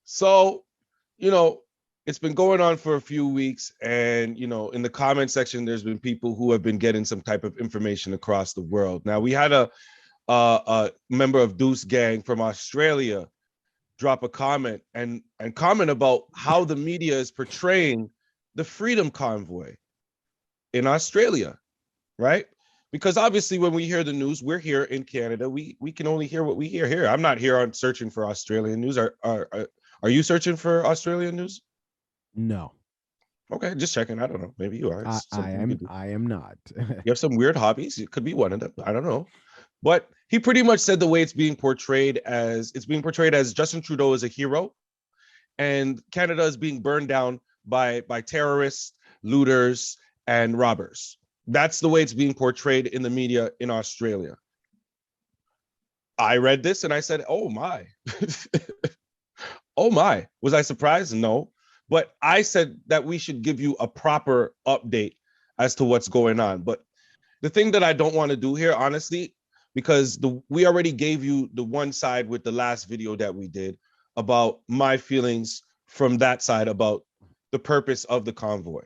So, you know, it's been going on for a few weeks, and in the comment section, there's been people who have been getting some type of information across the world. Now, we had a member of Deuce Gang from Australia drop a comment and comment about how the media is portraying the Freedom Convoy in Australia, right? Because obviously, when we hear the news, we're here in Canada. We can only hear what we hear here. I'm not here on searching for Australian news. Are you searching for Australian news? No, Okay, just checking. I don't know. Maybe you are. I, It's I something you am could do. I am not. You have some weird hobbies. It could be one of them. I don't know. But he pretty much said the way it's being portrayed as Justin Trudeau is a hero and Canada is being burned down by terrorists, looters, and robbers. That's the way it's being portrayed in the media in Australia. I read this and I said, "Oh my." Oh my. Was I surprised? No. But I said that we should give you a proper update as to what's going on. But the thing that I don't want to do here, honestly, because we already gave you the one side with the last video that we did about my feelings from that side about the purpose of the convoy.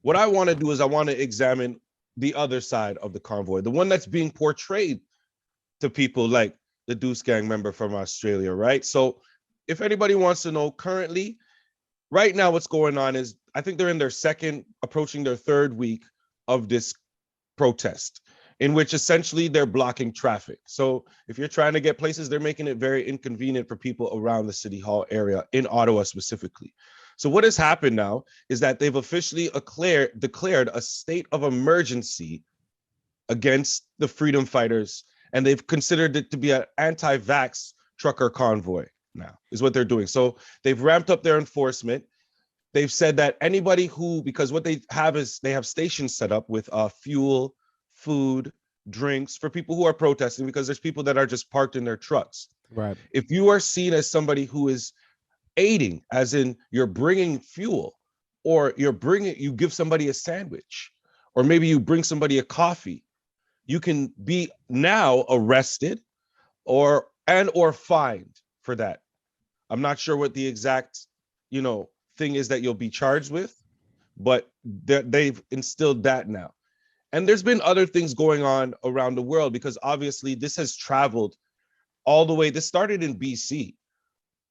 What I want to do is I want to examine the other side of the convoy, the one that's being portrayed to people like the Deuce Gang member from Australia, right? So if anybody wants to know currently, right now, what's going on is I think they're in their second, approaching their third week of this protest, in which essentially they're blocking traffic. So if you're trying to get places, they're making it very inconvenient for people around the City Hall area in Ottawa specifically. So what has happened now is that they've officially declared a state of emergency against the freedom fighters, and they've considered it to be an anti-vax trucker convoy now, is what they're doing. So they've ramped up their enforcement. They've said that anybody who, because what they have is they have stations set up with fuel, food, drinks for people who are protesting, because there's people that are just parked in their trucks. Right. If you are seen as somebody who is aiding, as in you're bringing fuel, or you give somebody a sandwich, or maybe you bring somebody a coffee, you can be now arrested or fined for that. I'm not sure what the exact, thing is that you'll be charged with, but they've instilled that now. And there's been other things going on around the world, because obviously this has traveled all the way. This started in BC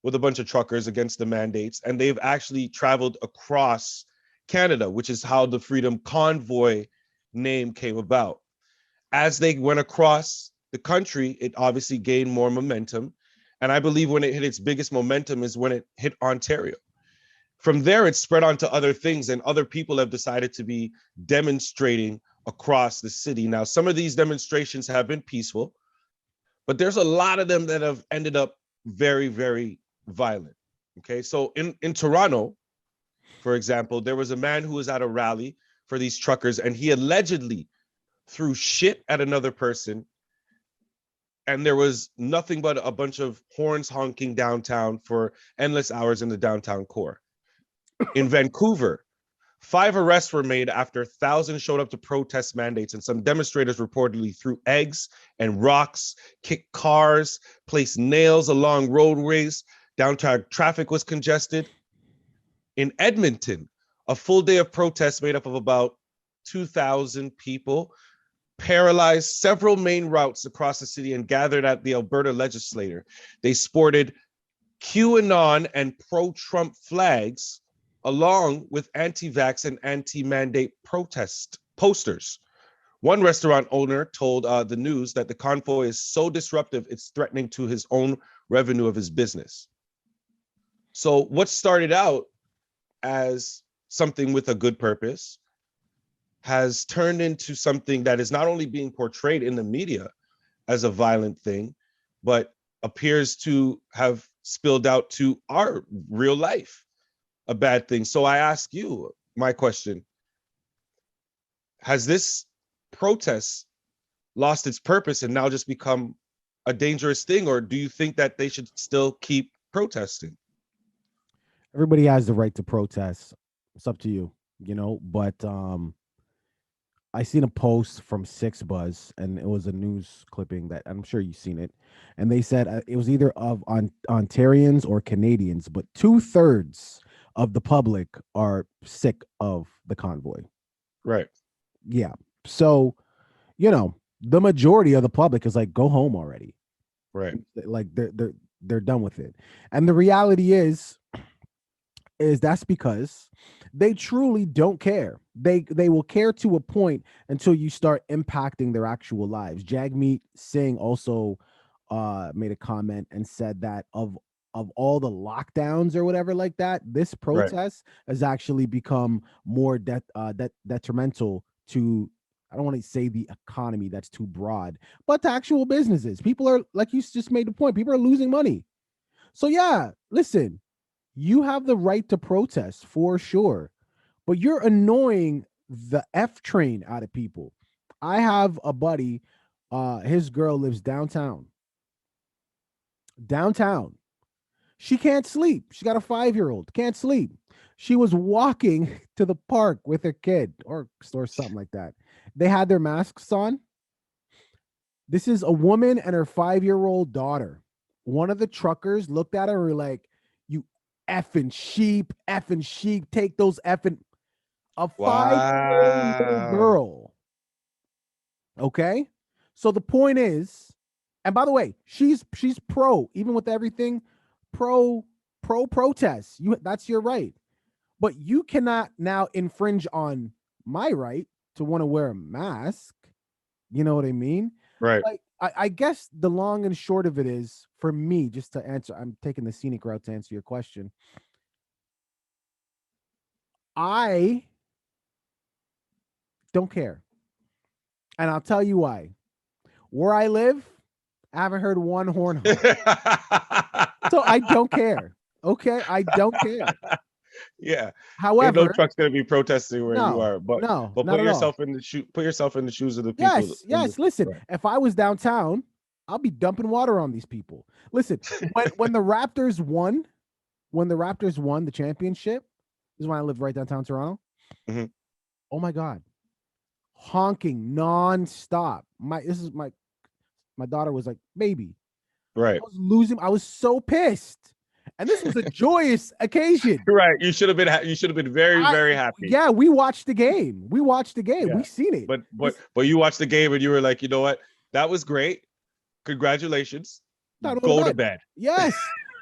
with a bunch of truckers against the mandates, and they've actually traveled across Canada, which is how the Freedom Convoy name came about. As they went across the country, it obviously gained more momentum. And I believe when it hit its biggest momentum is when it hit Ontario. From there, it spread on to other things, and other people have decided to be demonstrating across the city. Now, some of these demonstrations have been peaceful, but there's a lot of them that have ended up very, very violent. Okay, so in Toronto, for example, there was a man who was at a rally for these truckers, and he allegedly threw shit at another person, and there was nothing but a bunch of horns honking downtown for endless hours in the downtown core. In Vancouver, 5 arrests were made after thousands showed up to protest mandates, and some demonstrators reportedly threw eggs and rocks, kicked cars, placed nails along roadways. Downtown traffic was congested. In Edmonton, a full day of protests made up of about 2,000 people paralyzed several main routes across the city and gathered at the Alberta legislature. They sported Qanon and pro-Trump flags, along with anti-vax and anti-mandate protest posters. One restaurant owner told the news that the convoy is so disruptive, it's threatening to his own revenue of his business. So what started out as something with a good purpose has turned into something that is not only being portrayed in the media as a violent thing, but appears to have spilled out to our real life, a bad thing. So I ask you my question: has this protest lost its purpose and now just become a dangerous thing, or do you think that they should still keep protesting? Everybody has the right to protest. It's up to you, but I seen a post from Six Buzz, and it was a news clipping that I'm sure you've seen it, and they said it was either of Ontarians or Canadians, but 2/3 of the public are sick of the convoy. Right. Yeah, so the majority of the public is like, go home already. Right. Like they're done with it, and the reality is that's because they truly don't care. They will care to a point until you start impacting their actual lives. Jagmeet Singh also made a comment and said that of all the lockdowns or whatever like that, this Right. protest has actually become more detrimental to, I don't want to say the economy, that's too broad, but to actual businesses. People are, like you just made the point, people are losing money. So yeah, listen, you have the right to protest for sure, but you're annoying the F train out of people. I have a buddy, his girl lives downtown. Downtown. She can't sleep. She got a 5-year-old, can't sleep. She was walking to the park with her kid or something like that. They had their masks on. This is a woman and her 5-year-old daughter. One of the truckers looked at her and were like, "You effing sheep, take those effing," a 5-year-old little Wow. girl. Okay. So the point is, and by the way, she's pro, even with everything, pro protest. That's your right. But you cannot now infringe on my right to want to wear a mask. You know what I mean? Right. Like, I guess the long and short of it is, for me, just to answer, I'm taking the scenic route to answer your question. I don't care. And I'll tell you why. Where I live, I haven't heard one horn honk. So I don't care. Okay. I don't care. Yeah. Ain't no However, truck's gonna be protesting where you no, are, but no, not put at all. yourself in the put yourself in the shoes of the people Yes, in the yes. Listen, right. if I was downtown, I'll be dumping water on these people. Listen, when the Raptors won, the championship, this is when I lived right downtown Toronto. Mhm. Oh my God. Honking nonstop. My daughter was like, baby. Right. I was losing. I was so pissed. And this was a joyous occasion. Right. You should have been very, I very happy. Yeah, we watched the game. We watched the game. Yeah. We seen it. This But you watched the game and you were like, you know what? That was great. Congratulations. not all Go to about. bed. Yes.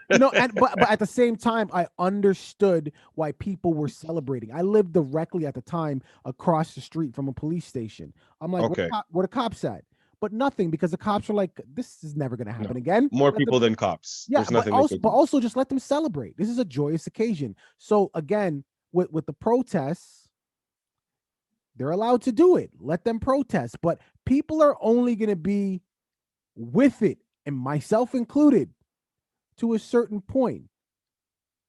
And but at the same time, I understood why people were celebrating. I lived directly at the time across the street from a police station. I'm like, Okay. where the cops at? But nothing, because the cops were like, this is never gonna No. happen again. More Let them, people than cops. yeah, There's nothing they could but do. also just let them celebrate. This is a joyous occasion. So again, with the protests, they're allowed to do it. Let them protest. But people are only gonna be with it, and myself included, to a certain point.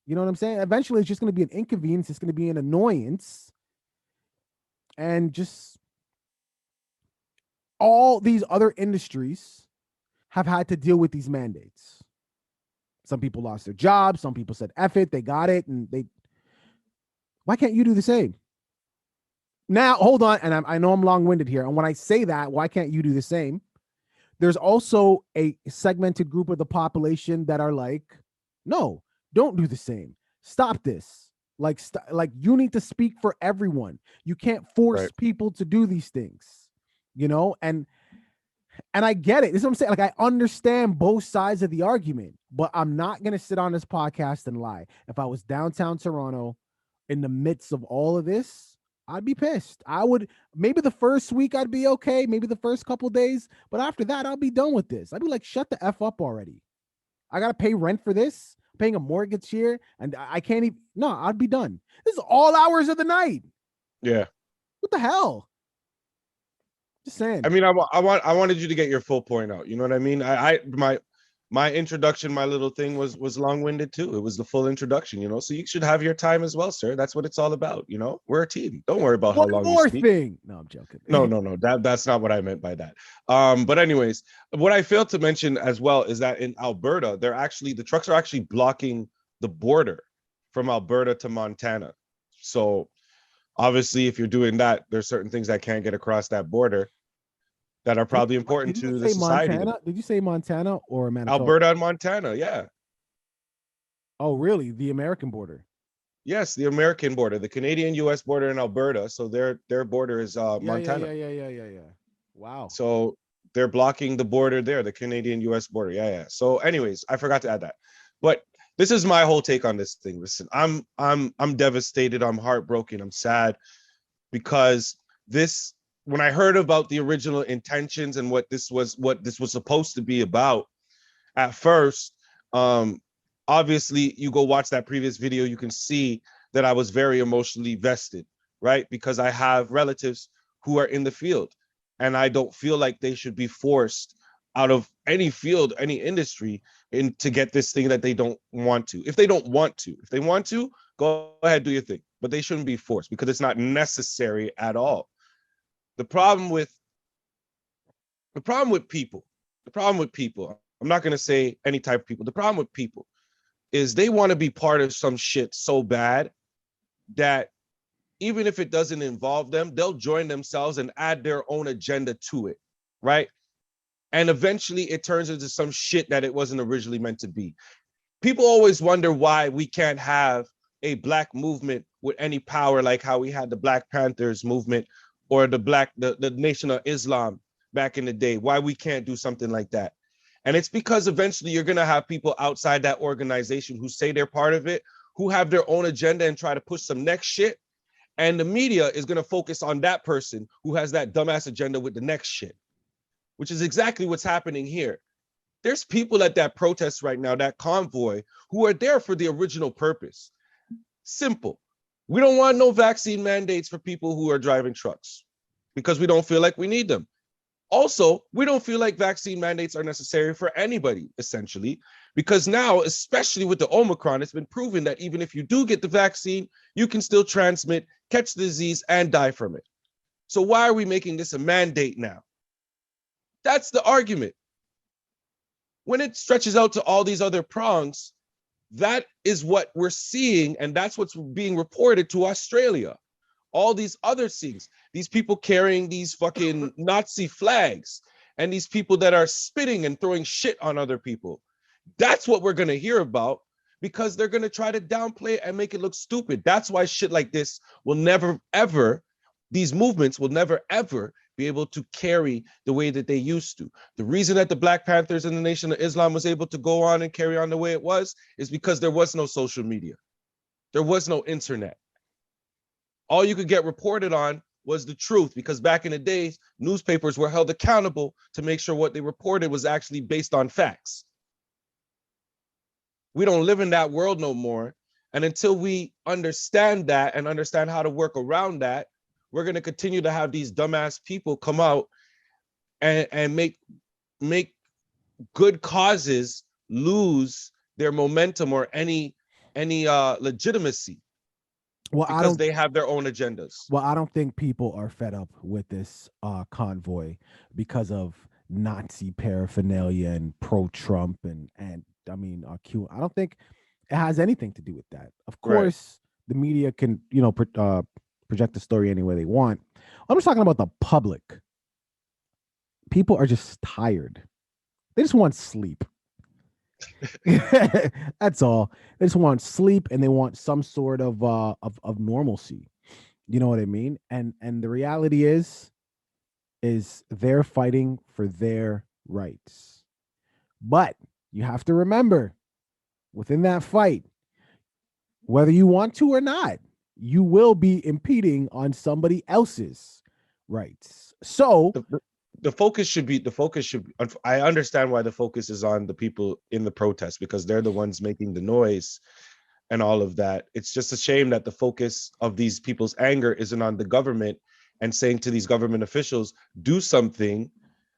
You know what I'm saying? Eventually, it's just going to be an inconvenience. It's going to be an annoyance. And just all these other industries have had to deal with these mandates. Some people lost their jobs. Some people said, F it, they got it. Why can't you do the same? Now, hold on. And I know I'm long winded here. And when I say that, why can't you do the same? There's also a segmented group of the population that are like, no, don't do the same. Stop this. Like you need to speak for everyone. You can't force Right. people to do these things, and I get it. This is what I'm saying. Like, I understand both sides of the argument, but I'm not going to sit on this podcast and lie. If I was downtown Toronto in the midst of all of this, I'd be pissed. I would, maybe the first week I'd be okay, maybe the first couple days, but after that, I'll be done with this. I'd be like, shut the F up already. I got to pay rent for this, paying a mortgage here, and I can't even, no, I'd be done. This is all hours of the night. Yeah. What the hell? Just I saying. mean, I wanted you to get your full point out. You know what I mean? My introduction, my little thing was long-winded too. It was the full introduction, you know. So you should have your time as well, sir. That's what it's all about, you know. We're a team. Don't worry about how One long you more speak. thing. No, I'm joking. No. That's not what I meant by that. But anyways, what I failed to mention as well is that in Alberta, the trucks are actually blocking the border from Alberta to Montana. So Obviously, if you're doing that, there's certain things that can't get across that border that are probably important Did you to the say society. Montana? Did you say Montana or Manitoba? Alberta and Montana, yeah. Oh, really? The American border. Yes, the American border, the Canadian-U.S. border in Alberta. So their border is Montana. Yeah. Wow. So they're blocking the border there, the Canadian-U.S. border. Yeah. So, anyways, I forgot to add that. But this is my whole take on this thing. Listen, I'm devastated. I'm heartbroken. I'm sad because this, when I heard about the original intentions and what this was supposed to be about, at first, obviously, you go watch that previous video, you can see that I was very emotionally vested, right? Because I have relatives who are in the field, and I don't feel like they should be forced out of any field, any industry, in to get this thing that they don't want to. If they don't want to, if they want to, go ahead, do your thing, but they shouldn't be forced because it's not necessary at all. The problem with people, I'm not going to say any type of people. The problem with people is they want to be part of some shit so bad that even if it doesn't involve them, they'll join themselves and add their own agenda to it, right? And eventually it turns into some shit that it wasn't originally meant to be. People always wonder why we can't have a black movement with any power like how we had the Black Panthers movement or the Nation of Islam back in the day, why we can't do something like that. And it's because eventually you're going to have people outside that organization who say they're part of it, who have their own agenda and try to push some next shit. And the media is going to focus on that person who has that dumbass agenda with the next shit, which is exactly what's happening here. There's people at that protest right now, that convoy, who are there for the original purpose. Simple. We don't want no vaccine mandates for people who are driving trucks because we don't feel like we need them. Also, we don't feel like vaccine mandates are necessary for anybody, essentially, because now, especially with the Omicron, it's been proven that even if you do get the vaccine, you can still transmit, catch the disease, and die from it. So why are we making this a mandate now? That's the argument. When it stretches out to all these other prongs, that is what we're seeing, and that's what's being reported to Australia. All these other things, these people carrying these fucking Nazi flags, and these people that are spitting and throwing shit on other people. That's what we're going to hear about because they're going to try to downplay it and make it look stupid. That's why shit like this will never, ever, these movements will never, ever be able to carry the way that they used to. The reason that the Black Panthers and the Nation of Islam was able to go on and carry on the way it was is because there was no social media. There was no internet. All you could get reported on was the truth, because back in the days, newspapers were held accountable to make sure what they reported was actually based on facts. We don't live in that world no more. And until we understand that and understand how to work around that, we're going to continue to have these dumbass people come out and make good causes lose their momentum or any legitimacy. Well, because they have their own agendas. Well, I don't think people are fed up with this convoy because of Nazi paraphernalia and pro-Trump and I mean Q. I don't think it has anything to do with that. Of course, the media can project the story any way they want. I'm just talking about the public. People are just tired. They just want sleep. That's all. They just want sleep and they want some sort of normalcy. You know what I mean? And the reality is they're fighting for their rights. But you have to remember, within that fight, whether you want to or not, you will be impeding on somebody else's rights. So the focus should be, I understand why the focus is on the people in the protest, because they're the ones making the noise and all of that. It's just a shame that the focus of these people's anger isn't on the government and saying to these government officials, do something,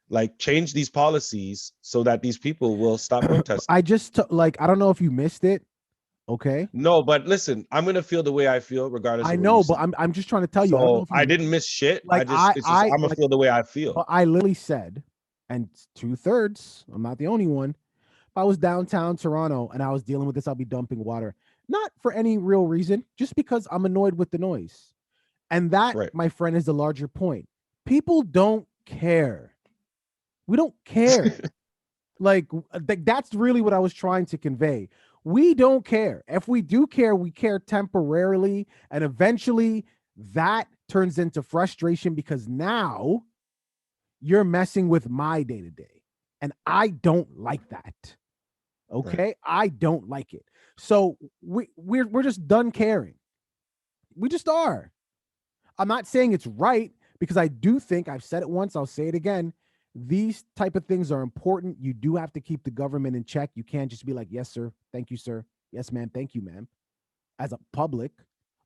like change these policies so that these people will stop protesting. I don't know if you missed it. Okay. No, but listen, I'm gonna feel the way I feel regardless. I know, but I'm just trying to tell you. So I didn't miss shit. I'm gonna feel the way I feel. I literally said, and 2/3, I'm not the only one. If I was downtown Toronto and I was dealing with this, I'll be dumping water, not for any real reason, just because I'm annoyed with the noise. And that, Right. my friend, is the larger point. People don't care. We don't care. Like that's really what I was trying to convey. We don't care. If we do care, we care temporarily, and eventually that turns into frustration because now you're messing with my day-to-day, and I don't like that. Okay, Right. I don't like it. So we're just done caring. We just are. I'm not saying it's right, because I do think, I've said it once, I'll say it again, these type of things are important. You do have to keep the government in check. You can't just be like, yes, sir. Thank you, sir. Yes, ma'am. Thank you, ma'am. As a public,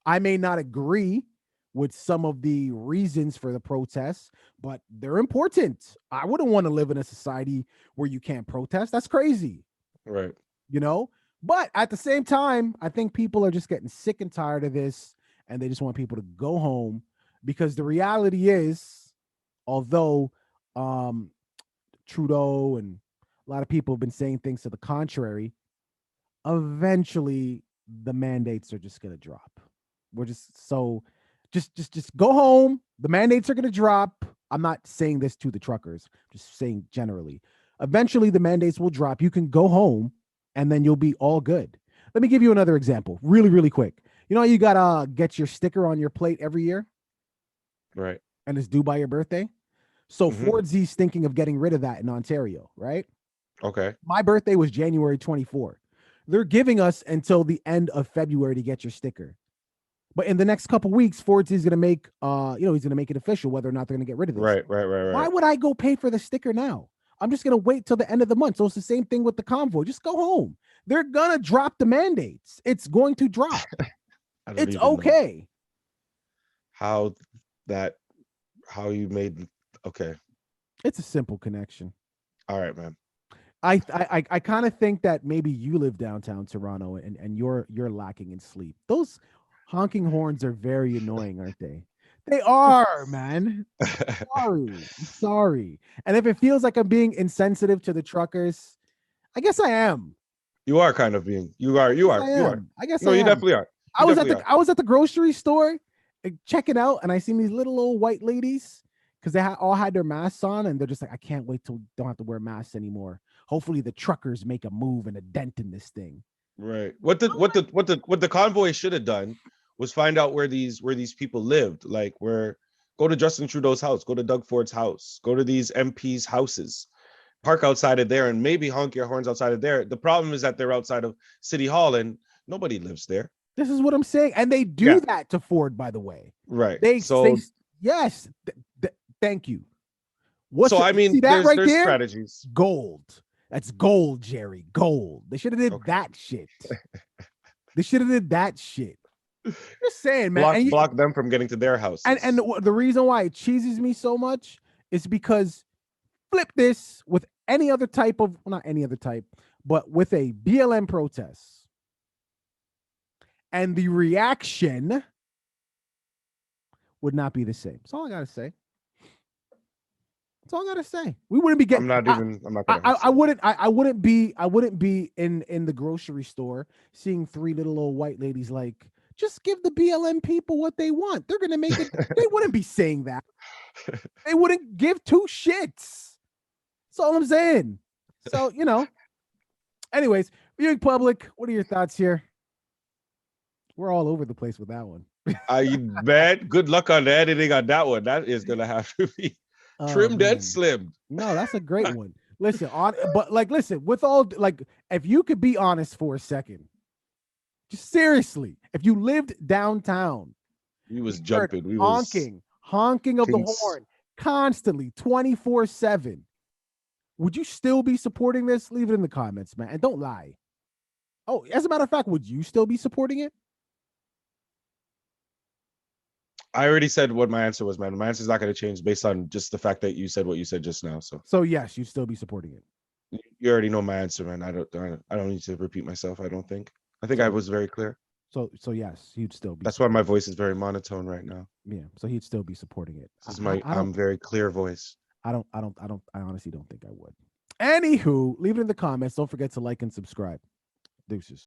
I may not agree with some of the reasons for the protests, but they're important. I wouldn't want to live in a society where you can't protest. That's crazy, Right. you know? But at the same time, I think people are just getting sick and tired of this, and they just want people to go home, because the reality is, although Trudeau and a lot of people have been saying things to the contrary, eventually the mandates are just going to drop. We're just just go home. The mandates are going to drop. I'm not saying this to the truckers, just saying generally. Eventually the mandates will drop. You can go home and then you'll be all good. Let me give you another example really, really quick. You know, you got to get your sticker on your plate every year Right. and it's due by your birthday. So Mhm. Ford Z's thinking of getting rid of that in Ontario, right? Okay. My birthday was January 24. They're giving us until the end of February to get your sticker. But in the next couple weeks, Ford is going to make, he's going to make it official whether or not they're going to get rid of this. Right. Right. Right. Why Right. would I go pay for the sticker now? I'm just going to wait till the end of the month. So it's the same thing with the convoy. Just go home. They're going to drop the mandates. It's going to drop. I don't It's even know okay. how that how you made. Okay. It's a simple connection. All right, man. I kind of think that maybe you live downtown Toronto and you're lacking in sleep. Those honking horns are very annoying, aren't they? They are, man. I'm sorry. And if it feels like I'm being insensitive to the truckers, I guess I am. You are kind of being. You are. You are. You are. I guess No, I you am. definitely are. You definitely are. I was at the grocery store checking out, and I seen these little old white ladies because they all had their masks on, and they're just like, I can't wait till we don't have to wear masks anymore. Hopefully the truckers make a move and a dent in this thing. Right. What the convoy should have done was find out where these people lived. Like where go to Justin Trudeau's house, go to Doug Ford's house, go to these MPs' houses, park outside of there, and maybe honk your horns outside of there. The problem is that they're outside of City Hall and nobody lives there. This is what I'm saying. And they do that to Ford, by the way. Right. They So yes. Thank you. I mean, see that right there's there? strategies. Gold. That's gold, Jerry. Gold. They should have did that shit. They should have did that shit. Just saying, man. Block them from getting to their house. And the reason why it cheeses me so much is because flip this with any other type of, well, not any other type, but with a BLM protest. And the reaction would not be the same. That's all I gotta say. That's all I gotta say. We wouldn't be getting. I wouldn't be in the grocery store seeing three little old white ladies like, just give the BLM people what they want. They're gonna make it. They wouldn't be saying that. They wouldn't give two shits. That's all I'm saying. So Anyways, viewing public, what are your thoughts here? We're all over the place with that one. Man, good luck on the editing on that one. That is gonna have to be trimmed and slimmed. No, that's a great one. Listen, with all, like, if you could be honest for a second, just seriously, if you lived downtown, we was jumping, we honking of the horn constantly, 24/7. Would you still be supporting this? Leave it in the comments, man, and don't lie. Oh, as a matter of fact, would you still be supporting it? I already said what my answer was, man. My answer is not going to change based on just the fact that you said what you said just now. So yes, you'd still be supporting it. You already know my answer, man. I don't need to repeat myself. I think I was very clear. So yes, he'd still be. That's why my voice is very monotone right now. Yeah, so he'd still be supporting it. This is I'm very clear voice. I honestly don't think I would. Anywho, leave it in the comments. Don't forget to like and subscribe. Deuces.